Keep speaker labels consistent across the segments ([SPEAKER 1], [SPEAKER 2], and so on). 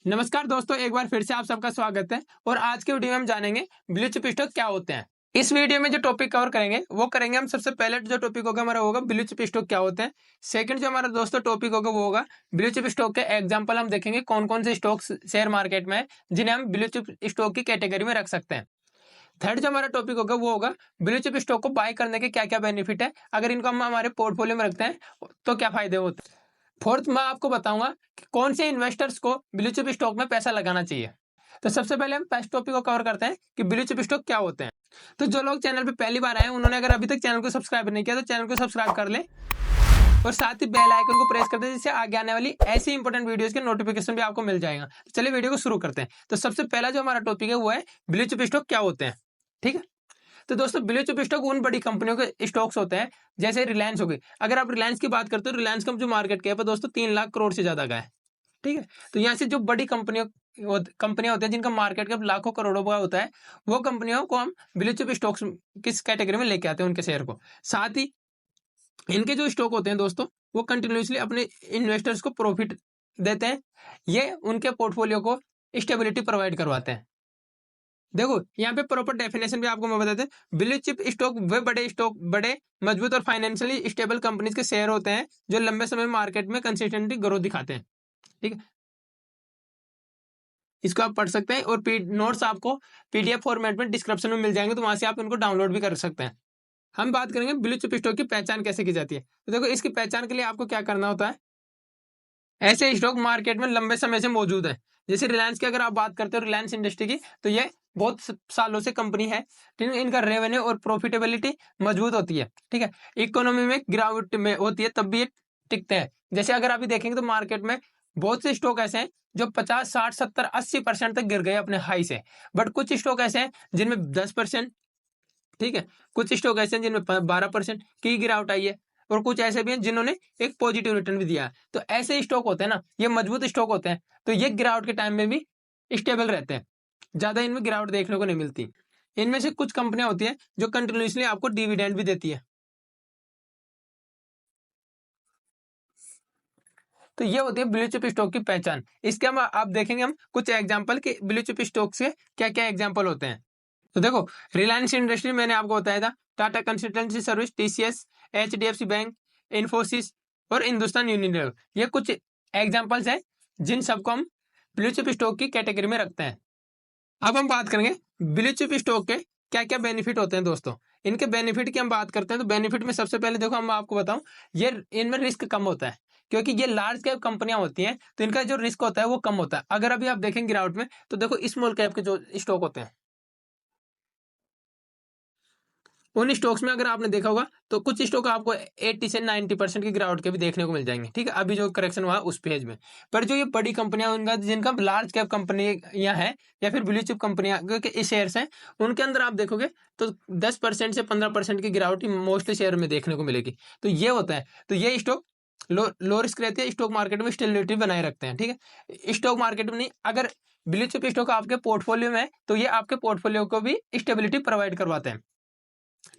[SPEAKER 1] नमस्कार दोस्तों, एक बार फिर से आप सबका स्वागत है। और आज के वीडियो में हम जानेंगे ब्लू चिप स्टॉक क्या होते हैं। इस वीडियो में जो टॉपिक कवर करेंगे वो करेंगे हम। सबसे पहले जो टॉपिक होगा हमारा होगा ब्लू चिप स्टॉक क्या होते हैं। सेकंड जो हमारा दोस्तों टॉपिक होगा वो होगा ब्लू चिप स्टॉक के एग्जांपल। हम देखेंगे कौन कौन से स्टॉक शेयर मार्केट में है जिन्हें हम ब्लू चिप स्टॉक की कैटेगरी में रख सकते हैं। थर्ड जो हमारा टॉपिक होगा वो होगा ब्लू चिप स्टॉक को बाय करने के क्या क्या बेनिफिट है, अगर इनको हम हमारे पोर्टफोलियो में रखते हैं तो क्या फायदे होते हैं। फोर्थ मैं आपको बताऊंगा कि कौन से इन्वेस्टर्स को ब्लू चिप स्टॉक में पैसा लगाना चाहिए। तो सबसे पहले हम फर्स्ट टॉपिक को कवर करते हैं कि ब्लू चिप स्टॉक क्या होते हैं। तो जो लोग चैनल पे पहली बार आए उन्होंने अगर अभी तक चैनल को सब्सक्राइब नहीं किया तो चैनल को सब्सक्राइब कर ले और साथ ही बेल आइकन को प्रेस कर दे, जिससे आगे आने वाली ऐसी इंपॉर्टेंट वीडियोस के नोटिफिकेशन भी आपको मिल जाएगा। तो चलिए वीडियो को शुरू करते हैं। तो सबसे पहला जो हमारा टॉपिक है वो है ब्लू चिप स्टॉक क्या होते हैं। ठीक है, तो दोस्तों ब्लू चिप स्टॉक उन बड़ी कंपनियों के स्टॉक्स होते हैं जैसे रिलायंस हो गई। अगर आप रिलायंस की बात करते हो, रिलायंस का जो मार्केट कैप है दोस्तों 3 लाख करोड़ से ज्यादा का है। ठीक है, तो यहाँ से जो बड़ी कंपनियां होती हैं जिनका मार्केट कैप लाखों करोड़ों का होता है, वो कंपनियों को हम ब्लू चिप स्टॉक्स किस कैटेगरी में लेके आते हैं, उनके शेयर को। साथ ही इनके जो स्टॉक होते हैं दोस्तों वो कंटिन्यूसली अपने इन्वेस्टर्स को प्रॉफिट देते हैं। ये उनके पोर्टफोलियो को स्टेबिलिटी प्रोवाइड करवाते हैं। देखो यहाँ पे प्रॉपर डेफिनेशन भी आपको मैं बताते हैं। ब्लू चिप स्टॉक वे बड़े स्टॉक, बड़े मजबूत और फाइनेंशियली स्टेबल कंपनीज के शेयर होते हैं जो लंबे समय मार्केट में कंसिस्टेंटली ग्रोथ दिखाते हैं। ठीक है, इसको आप पढ़ सकते हैं और नोट्स आपको पीडीएफ फॉर्मेट में डिस्क्रिप्शन में मिल जाएंगे, तो वहां से आप इनको डाउनलोड भी कर सकते हैं। हम बात करेंगे ब्लू चिप स्टॉक की पहचान कैसे की जाती है। तो देखो इसकी पहचान के लिए आपको क्या करना होता है। ऐसे स्टॉक मार्केट में लंबे समय से मौजूद है। जैसे रिलायंस की अगर आप बात करते हो, रिलायंस इंडस्ट्री की, तो ये बहुत सालों से कंपनी है। ठीक है, इनका रेवेन्यू और प्रॉफिटेबिलिटी मजबूत होती है। ठीक है, इकोनॉमी में गिरावट में होती है तब भी ये टिकते हैं। जैसे अगर अभी देखेंगे तो मार्केट में बहुत से स्टॉक ऐसे हैं जो 50, 60, 70, 80% तक गिर गए अपने हाई से। बट कुछ स्टॉक ऐसे हैं जिनमें 10%, ठीक है, कुछ स्टॉक ऐसे हैं जिनमें 12% की गिरावट आई है, और कुछ ऐसे भी हैं जिन्होंने एक पॉजिटिव रिटर्न भी दिया है। तो ऐसे स्टॉक होते हैं ना, ये मजबूत स्टॉक होते हैं, तो ये गिरावट के टाइम में भी स्टेबल रहते हैं, ज्यादा इनमें गिरावट देखने को नहीं मिलती। इनमें से कुछ कंपनियां होती हैं जो कंटिन्यूसली आपको डिविडेंड भी देती है। तो ये होती है ब्लू चिप स्टॉक की पहचान। इसके हम आप देखेंगे हम कुछ एग्जांपल कि ब्लू चिप स्टॉक से क्या क्या एग्जांपल होते हैं। तो देखो रिलायंस इंडस्ट्री मैंने आपको बताया था, Tata consultancy service, TCS, HDFC bank, Infosys और हिंदुस्तान यूनिलीवर, ये कुछ एग्जांपल्स हैं जिन सबको हम ब्लू चिप स्टॉक की कैटेगरी में रखते हैं। अब हम बात करेंगे ब्लू चिप स्टॉक के क्या क्या बेनिफिट होते हैं दोस्तों। इनके बेनिफिट की हम बात करते हैं तो बेनिफिट में सबसे पहले देखो हम आपको बताऊं, ये इनमें रिस्क कम होता है क्योंकि ये लार्ज कैप कंपनियां होती हैं, तो इनका जो रिस्क होता है वो कम होता है। अगर अभी आप देखेंगे गिरावट में तो देखो स्मॉल कैप के जो स्टॉक होते हैं, उन स्टॉक्स में अगर आपने देखा होगा तो कुछ स्टॉक आपको 80 से 90% की गिरावट के भी देखने को मिल जाएंगे। ठीक है, अभी जो करेक्शन हुआ उस पेज में। पर जो ये बड़ी कंपनियां उनका जिनका लार्ज कैप कंपनियां हैं या फिर ब्लू चिप कंपनियां के शेयर्स हैं, उनके अंदर आप देखोगे तो 10% से 15% की गिरावट मोस्टली शेयर में देखने को मिलेगी। तो ये होता है, तो ये स्टॉक लो रिस्क रहती है, स्टॉक मार्केट में स्टेबिलिटी बनाए रखते हैं। ठीक है, स्टॉक मार्केट में नहीं, अगर ब्लू चिप स्टॉक आपके पोर्टफोलियो में है तो ये आपके पोर्टफोलियो को भी स्टेबिलिटी प्रोवाइड करवाते हैं।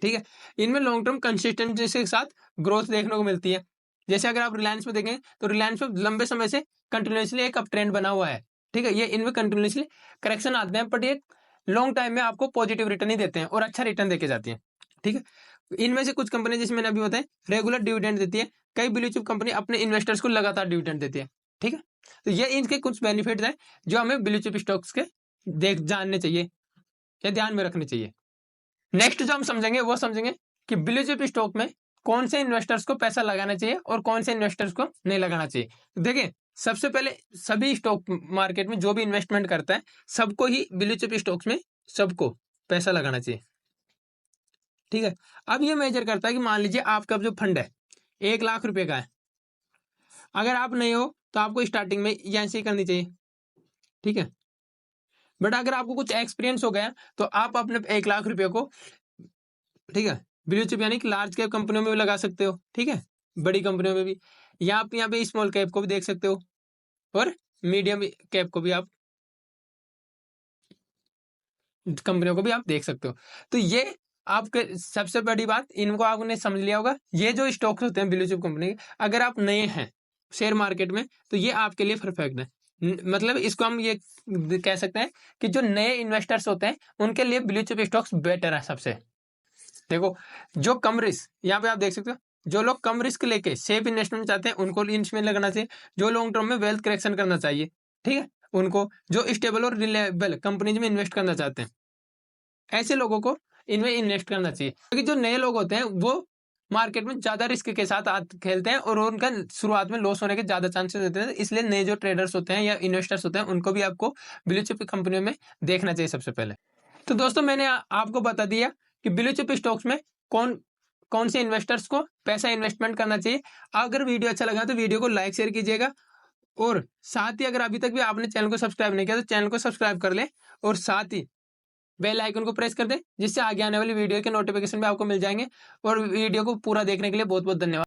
[SPEAKER 1] ठीक है, इनमें लॉन्ग टर्म कंसिस्टेंसी के साथ ग्रोथ देखने को मिलती है। जैसे अगर आप रिलायंस में देखें तो रिलायंस में लंबे समय से कंटिन्यूसली एक अप ट्रेंड बना हुआ है। ठीक है, ये इनमें कंटिन्यूसली करेक्शन आते हैं बट ये लॉन्ग टाइम में आपको पॉजिटिव रिटर्न ही देते हैं और अच्छा रिटर्न देके जाती है। ठीक है, इनमें से कुछ कंपनी जैसे मैंने अभी बताया रेगुलर डिविडेंड देती है। कई ब्लू चिप कंपनी अपने इन्वेस्टर्स को लगातार डिविडेंड देती है। ठीक है, तो ये इनके कुछ बेनिफिट हैं जो हमें ब्लू चिप स्टॉक्स के देख जानने चाहिए या ध्यान में रखने चाहिए। नेक्स्ट जो हम समझेंगे वो समझेंगे कि ब्लू चिप स्टॉक में कौन से इन्वेस्टर्स को पैसा लगाना चाहिए और कौन से इन्वेस्टर्स को नहीं लगाना चाहिए। देखिए सबसे पहले सभी स्टॉक मार्केट में जो भी इन्वेस्टमेंट करता है सबको ही ब्लू चिप स्टॉक्स में सबको पैसा लगाना चाहिए। ठीक है, अब ये मेजर करता है कि मान लीजिए आपका जो फंड है 1 लाख रुपए का है, अगर आप नहीं हो तो आपको स्टार्टिंग में ऐसे ही करनी चाहिए। ठीक है, बट अगर आपको कुछ एक्सपीरियंस हो गया तो आप अपने 1 लाख रुपए को, ठीक है, ब्लू चिप यानी कि लार्ज कैप कंपनियों में भी लगा सकते हो। ठीक है, बड़ी कंपनियों में भी, या आप यहाँ पे स्मॉल कैप को भी देख सकते हो और मीडियम कैप को भी आप, कंपनियों को भी आप देख सकते हो। तो ये आपके सबसे बड़ी बात, इनको आपने समझ लिया होगा। ये जो स्टॉक्स होते हैं ब्लू चिप कंपनी के, अगर आप नए हैं शेयर मार्केट में तो ये आपके लिए परफेक्ट है। मतलब इसको हम ये कह सकते हैं कि जो नए इन्वेस्टर्स होते हैं उनके लिए ब्लू चिप स्टॉक्स बेटर है सबसे। देखो, जो कम रिस्क, यहाँ पे आप देख सकते हो, जो लोग कम रिस्क लेके सेफ इन्वेस्टमेंट चाहते हैं उनको इसमें लगना चाहिए। जो लॉन्ग टर्म में वेल्थ करेक्शन करना चाहिए, ठीक है, उनको, जो स्टेबल और रिलायबल कंपनीज में इन्वेस्ट करना चाहते हैं, ऐसे लोगों को इनमें इन्वेस्ट करना चाहिए। क्योंकि जो नए लोग होते हैं वो मार्केट में ज्यादा रिस्क के साथ खेलते हैं और उनका शुरुआत में लॉस होने के ज्यादा चांसेस होते हैं। इसलिए नए जो ट्रेडर्स होते हैं या इन्वेस्टर्स होते हैं उनको भी आपको ब्लू चिप कंपनियों में देखना चाहिए सबसे पहले। तो दोस्तों, मैंने आपको बता दिया कि ब्लू चिप स्टॉक्स में कौन कौन से इन्वेस्टर्स को पैसा इन्वेस्टमेंट करना चाहिए। अगर वीडियो अच्छा लगा तो वीडियो को लाइक शेयर कीजिएगा, और साथ ही अगर अभी तक भी आपने चैनल को सब्सक्राइब नहीं किया तो चैनल को सब्सक्राइब कर लें, और साथ ही बेल आइकन को प्रेस कर दें, जिससे आगे आने वाली वीडियो के नोटिफिकेशन भी आपको मिल जाएंगे। और वीडियो को पूरा देखने के लिए बहुत बहुत धन्यवाद।